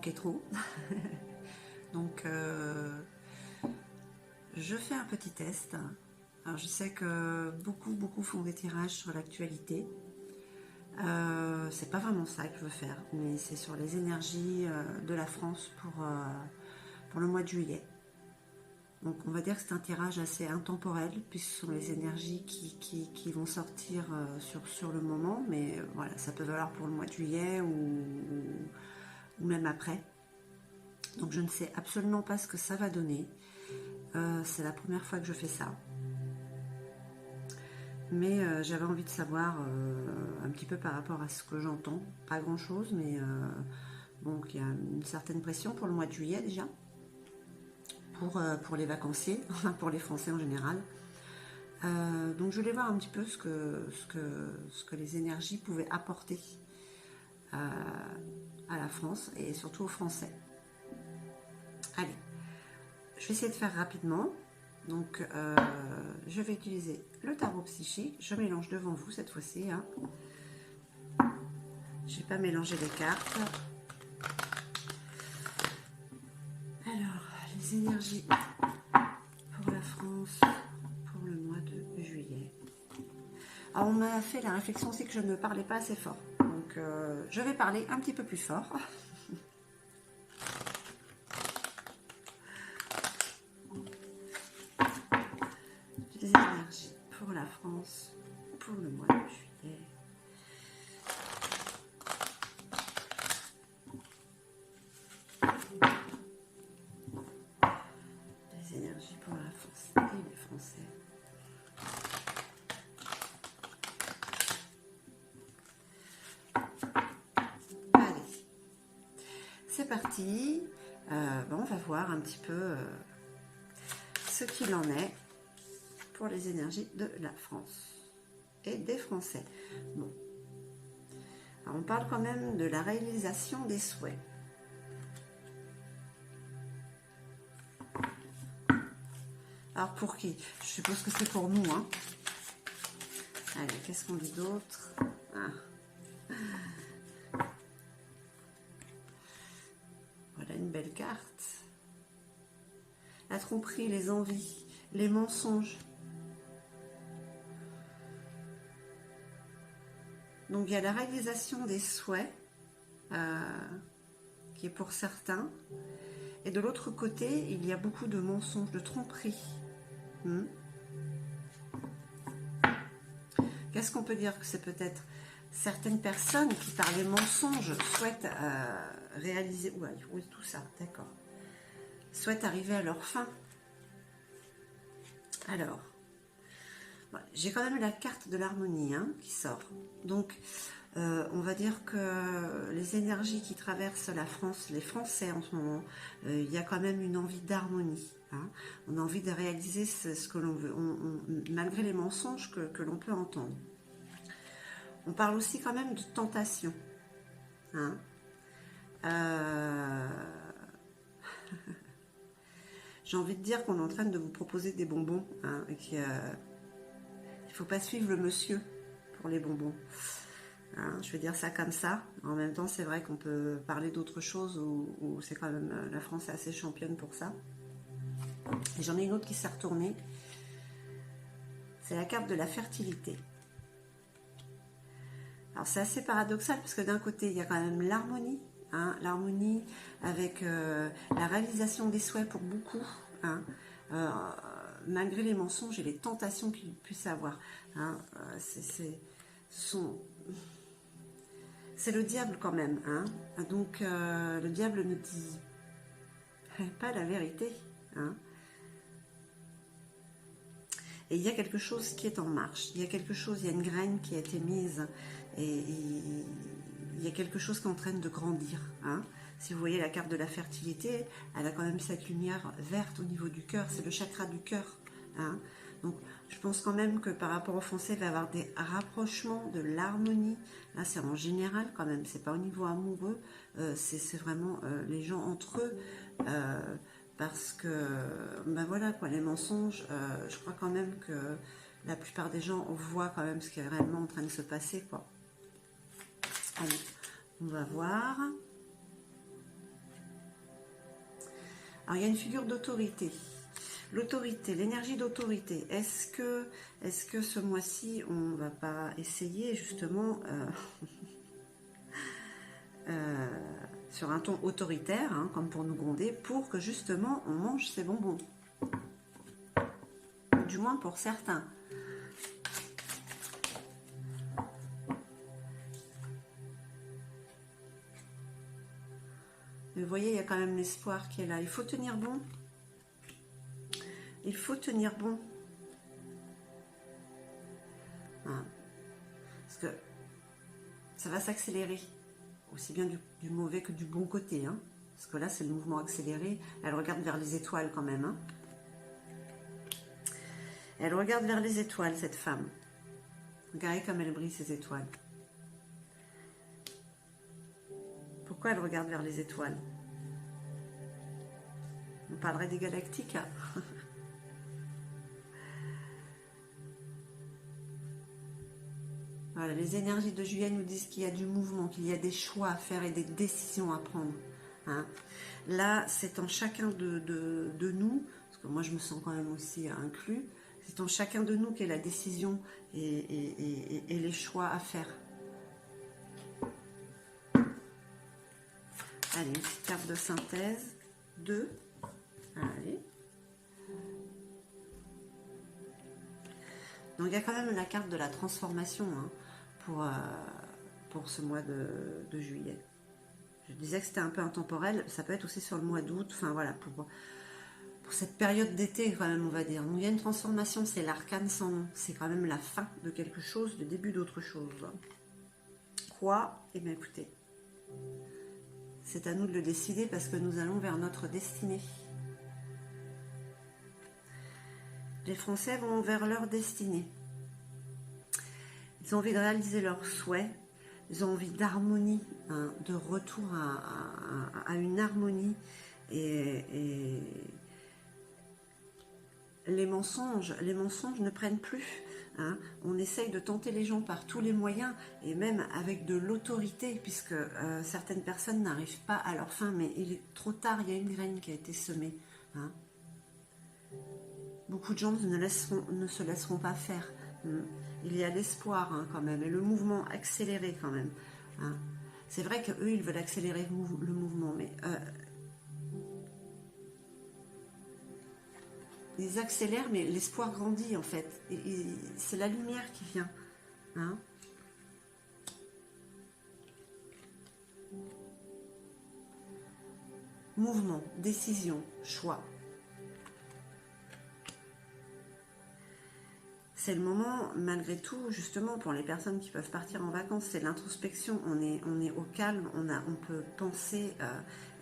manquait trop. Donc, je fais un petit test. Alors, je sais que beaucoup font des tirages sur l'actualité. C'est pas vraiment ça que je veux faire, mais c'est sur les énergies de la France pour le mois de juillet. Donc on va dire que c'est un tirage assez intemporel, puisque ce sont les énergies qui vont sortir sur le moment, mais voilà, ça peut valoir pour le mois de juillet ou même après. Donc je ne sais absolument pas ce que ça va donner. C'est la première fois que je fais ça. Mais j'avais envie de savoir un petit peu par rapport à ce que j'entends. Pas grand chose, mais bon, il y a une certaine pression pour le mois de juillet déjà. Pour les vacanciers, pour les Français en général. Donc je voulais voir un petit peu ce que les énergies pouvaient apporter à la France et surtout aux Français. Allez, je vais essayer de faire rapidement. Donc je vais utiliser le tarot psychique. Je mélange devant vous cette fois-ci. Hein. Je n'ai pas mélangé les cartes. Alors, les énergies pour la France pour le mois de juillet. Alors, on m'a fait la réflexion aussi que je ne parlais pas assez fort. Donc, je vais parler un petit peu plus fort. Les énergies pour la France pour le mois de juillet. Les énergies pour la France et les Français. Allez, c'est parti. Bon, on va voir un petit peu ce qu'il en est pour les énergies de la France et des Français. Bon. Alors, on parle quand même de la réalisation des souhaits. Alors pour qui? Je suppose que c'est pour nous. Hein. Allez, qu'est-ce qu'on dit d'autre? Voilà une belle carte. La tromperie, les envies, les mensonges. Donc il y a la réalisation des souhaits, qui est pour certains. Et de l'autre côté, il y a beaucoup de mensonges, de tromperies. Qu'est-ce qu'on peut dire? Que c'est peut-être certaines personnes qui, par les mensonges, souhaitent réaliser... Oui, tout ça, d'accord. Souhaitent arriver à leur fin. Alors, j'ai quand même la carte de l'harmonie qui sort. Donc, on va dire que les énergies qui traversent la France, les Français en ce moment, il y a quand même une envie d'harmonie. Hein. On a envie de réaliser ce que l'on veut, malgré les mensonges que l'on peut entendre. On parle aussi quand même de tentation. Hein. J'ai envie de dire qu'on est en train de vous proposer des bonbons. Hein, et qu'il ne faut pas suivre le monsieur pour les bonbons. Hein, je vais dire ça comme ça. En même temps, c'est vrai qu'on peut parler d'autre chose où c'est quand même... La France est assez championne pour ça. Et j'en ai une autre qui s'est retournée. C'est la carte de la fertilité. Alors, c'est assez paradoxal parce que d'un côté, il y a quand même l'harmonie. Hein, l'harmonie avec la réalisation des souhaits pour beaucoup. Hein, malgré les mensonges et les tentations qu'ils puissent avoir. Hein, c'est le diable quand même. Hein. Donc, le diable ne dit pas la vérité. Hein. Et il y a quelque chose qui est en marche. Il y a quelque chose, il y a une graine qui a été mise. Et il y a quelque chose qui est en train de grandir. Hein. Si vous voyez la carte de la fertilité, elle a quand même cette lumière verte au niveau du cœur. C'est le chakra du cœur. Hein. Donc, je pense quand même que par rapport aux Français, il va y avoir des rapprochements, de l'harmonie. Là, c'est en général quand même. C'est pas au niveau amoureux. C'est vraiment les gens entre eux. Parce que, ben voilà, quoi, les mensonges, je crois quand même que la plupart des gens voient quand même ce qui est réellement en train de se passer, quoi. Allez, on va voir. Alors, il y a une figure d'autorité. L'autorité, l'énergie d'autorité. Est-ce que ce mois-ci, on ne va pas essayer justement sur un ton autoritaire, hein, comme pour nous gronder, pour que justement on mange ces bonbons. Du moins pour certains. Mais vous voyez, il y a quand même l'espoir qui est là. Il faut tenir bon. Il faut tenir bon. Hein. Parce que ça va s'accélérer. Aussi bien du mauvais que du bon côté. Hein. Parce que là, c'est le mouvement accéléré. Elle regarde vers les étoiles quand même. Hein. Elle regarde vers les étoiles, cette femme. Regardez comme elle brille, ces étoiles. Pourquoi elle regarde vers les étoiles? On parlerait des galactiques. Hein. Voilà, les énergies de juillet nous disent qu'il y a du mouvement, qu'il y a des choix à faire et des décisions à prendre. Hein. Là, c'est en chacun de nous, parce que moi je me sens quand même aussi inclus, c'est en chacun de nous qu'est la décision et les choix à faire. Allez, une petite carte de synthèse. 2. Allez. Donc il y a quand même la carte de la transformation hein, pour ce mois de juillet. Je disais que c'était un peu intemporel, ça peut être aussi sur le mois d'août, enfin voilà, pour cette période d'été quand même on va dire. Donc il y a une transformation, c'est l'arcane sans nom, c'est quand même la fin de quelque chose, le début d'autre chose. Quoi? Eh bien écoutez, c'est à nous de le décider parce que nous allons vers notre destinée. Les Français vont vers leur destinée. Ils ont envie de réaliser leurs souhaits. Ils ont envie d'harmonie, hein, de retour à une harmonie. Et les mensonges ne prennent plus. Hein. On essaye de tenter les gens par tous les moyens, et même avec de l'autorité, puisque certaines personnes n'arrivent pas à leur fin, mais il est trop tard, il y a une graine qui a été semée. Hein. Beaucoup de gens ne se laisseront pas faire. Il y a l'espoir hein, quand même, et le mouvement accéléré quand même. Hein. C'est vrai qu'eux, ils veulent accélérer le mouvement, mais ils accélèrent, mais l'espoir grandit en fait. C'est la lumière qui vient. Hein. Mouvement, décision, choix. C'est le moment, malgré tout, justement, pour les personnes qui peuvent partir en vacances, c'est l'introspection. On est au calme, on peut penser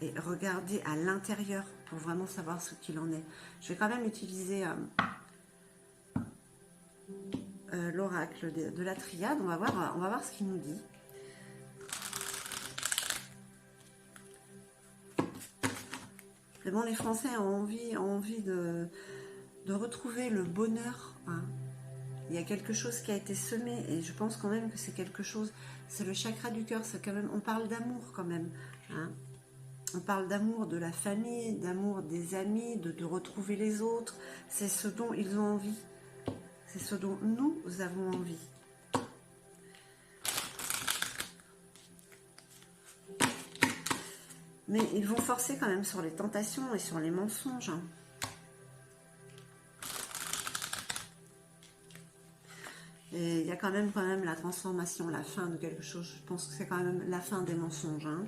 et regarder à l'intérieur pour vraiment savoir ce qu'il en est. Je vais quand même utiliser l'oracle de la triade. On va voir ce qu'il nous dit. Mais bon, les Français ont envie de retrouver le bonheur. Hein. Il y a quelque chose qui a été semé et je pense quand même que c'est quelque chose, c'est le chakra du cœur, c'est quand même, on parle d'amour quand même. Hein. On parle d'amour de la famille, d'amour des amis, de retrouver les autres. C'est ce dont ils ont envie. C'est ce dont nous avons envie. Mais ils vont forcer quand même sur les tentations et sur les mensonges. Hein. Et il y a quand même la transformation, la fin de quelque chose. Je pense que c'est quand même la fin des mensonges. Hein.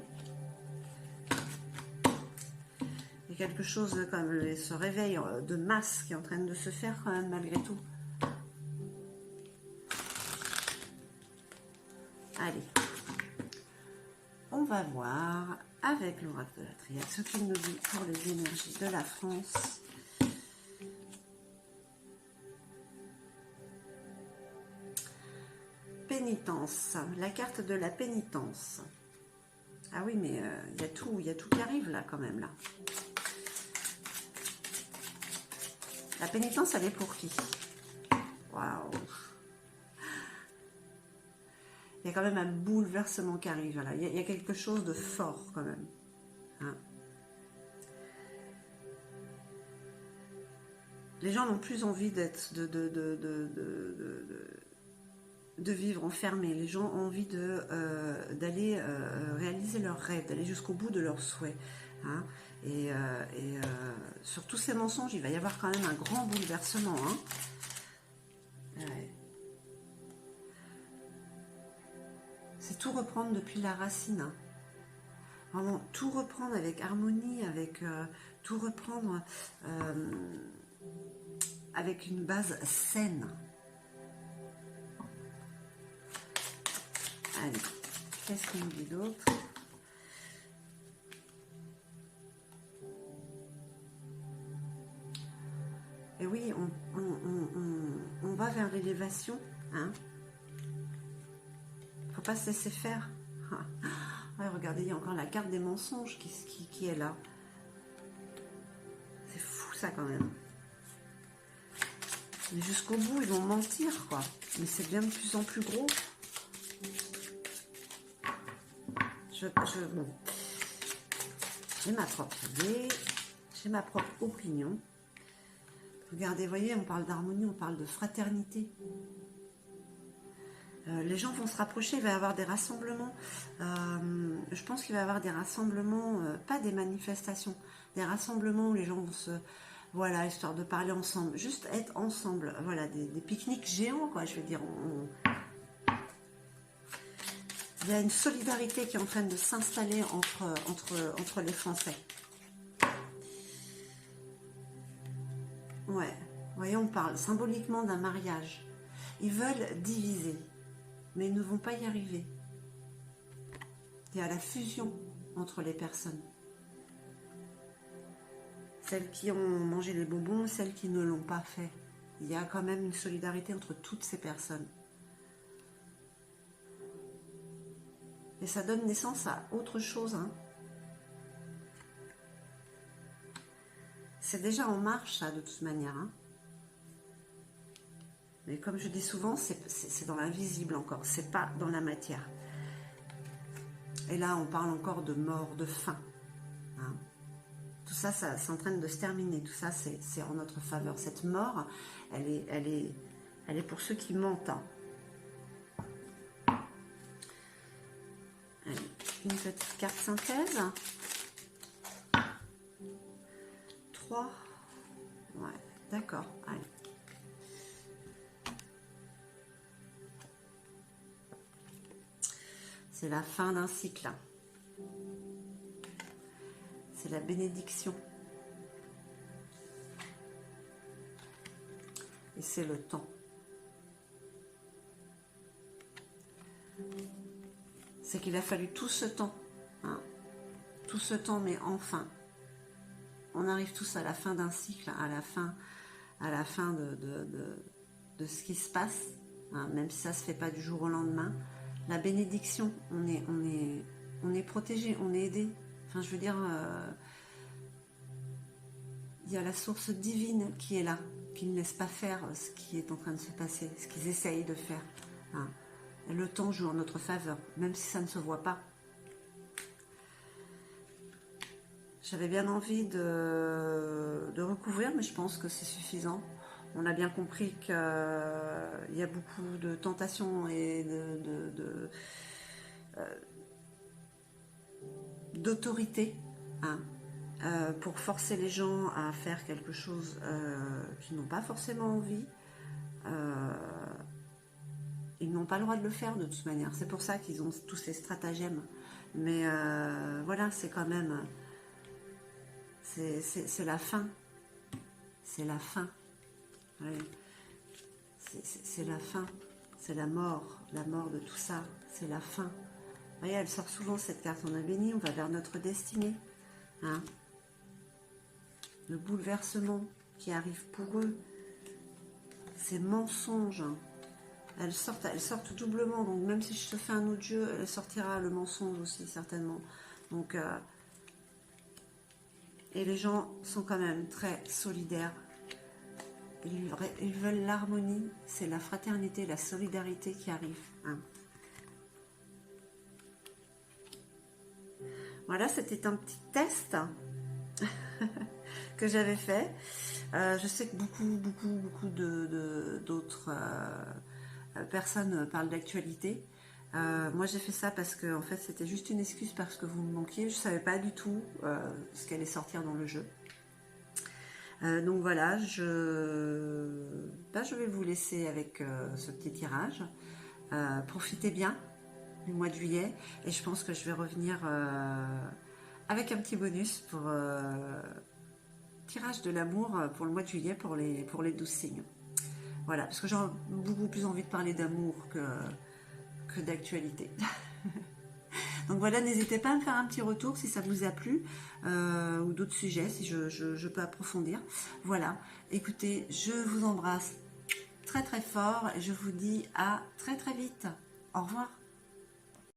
Il y a quelque chose comme ce réveil de masse qui est en train de se faire quand même malgré tout. Allez. On va voir avec l'oracle de la triade ce qu'il nous dit pour les énergies de la France. Pénitence, la carte de la pénitence. Ah oui, mais il y a tout qui arrive là quand même là. La pénitence, elle est pour qui? Waouh! Il y a quand même un bouleversement qui arrive là. Il y a quelque chose de fort quand même. Hein. Les gens n'ont plus envie d'être, de vivre enfermés. Les gens ont envie d'aller réaliser leurs rêves, d'aller jusqu'au bout de leurs souhaits. Hein. Sur tous ces mensonges, il va y avoir quand même un grand bouleversement. Hein. Ouais. C'est tout reprendre depuis la racine. Hein. Vraiment, tout reprendre avec harmonie, avec tout reprendre avec une base saine. Allez, qu'est-ce qu'on dit d'autre? Et oui, on va vers l'élévation. Hein. Faut pas se laisser faire. Ouais, regardez, il y a encore la carte des mensonges qui est là. C'est fou ça quand même. Mais jusqu'au bout, ils vont mentir, quoi. Mais c'est bien de plus en plus gros. Bon. J'ai ma propre idée, j'ai ma propre opinion. Regardez, voyez, on parle d'harmonie, on parle de fraternité. Les gens vont se rapprocher, il va y avoir des rassemblements. Je pense qu'il va y avoir des rassemblements, pas des manifestations, des rassemblements où les gens vont se... Voilà, histoire de parler ensemble, juste être ensemble. Voilà, des pique-niques géants, quoi, je veux dire. Il y a une solidarité qui est en train de s'installer entre les Français. Ouais, vous voyez, on parle symboliquement d'un mariage. Ils veulent diviser, mais ils ne vont pas y arriver. Il y a la fusion entre les personnes. Celles qui ont mangé les bonbons, celles qui ne l'ont pas fait. Il y a quand même une solidarité entre toutes ces personnes. Et ça donne naissance à autre chose. Hein. C'est déjà en marche, ça, de toute manière. Hein. Mais comme je dis souvent, c'est dans l'invisible encore. C'est pas dans la matière. Et là, on parle encore de mort, de fin. Hein. Tout ça, c'est en train de se terminer. Tout ça, c'est en notre faveur. Cette mort, elle est pour ceux qui mentent. Hein. Allez, une petite carte synthèse. 3. Ouais, d'accord. Allez. C'est la fin d'un cycle. C'est la bénédiction. Et c'est le temps. C'est qu'il a fallu tout ce temps. Hein, tout ce temps, mais enfin, on arrive tous à la fin d'un cycle, à la fin de ce qui se passe, hein, même si ça ne se fait pas du jour au lendemain. La bénédiction, on est protégé, on est aidé. Enfin, je veux dire, il y a la source divine qui est là, qui ne laisse pas faire ce qui est en train de se passer, ce qu'ils essayent de faire. Hein. Le temps joue en notre faveur, même si ça ne se voit pas. J'avais bien envie de recouvrir, mais je pense que c'est suffisant. On a bien compris qu'il y a beaucoup de tentations et d'autorité, hein, pour forcer les gens à faire quelque chose qu'ils n'ont pas forcément envie. Ils n'ont pas le droit de le faire de toute manière. C'est pour ça qu'ils ont tous ces stratagèmes. Mais voilà, c'est quand même... C'est la fin. C'est la fin. Ouais. C'est la fin. C'est la mort de tout ça. C'est la fin. Vous voyez, elle sort souvent cette carte. On a béni, on va vers notre destinée. Hein, le bouleversement qui arrive pour eux. Ces mensonges. Hein. Elles sortent doublement. Donc même si je te fais un autre jeu, elle sortira le mensonge aussi, certainement. Donc... et les gens sont quand même très solidaires. Ils veulent l'harmonie. C'est la fraternité, la solidarité qui arrive. Hein. Voilà, c'était un petit test. que j'avais fait. Je sais que beaucoup d'autres personnes parlent d'actualité. Moi j'ai fait ça parce que en fait c'était juste une excuse parce que vous me manquiez. Je savais pas du tout ce qu'allait sortir dans le jeu. Donc voilà, je vais vous laisser avec ce petit tirage. Profitez bien du mois de juillet et je pense que je vais revenir avec un petit bonus pour tirage de l'amour pour le mois de juillet pour les 12 signes. Voilà, parce que j'ai beaucoup plus envie de parler d'amour que d'actualité. Donc voilà, n'hésitez pas à me faire un petit retour si ça vous a plu ou d'autres sujets, si je peux approfondir. Voilà, écoutez, je vous embrasse très très fort et je vous dis à très très vite. Au revoir.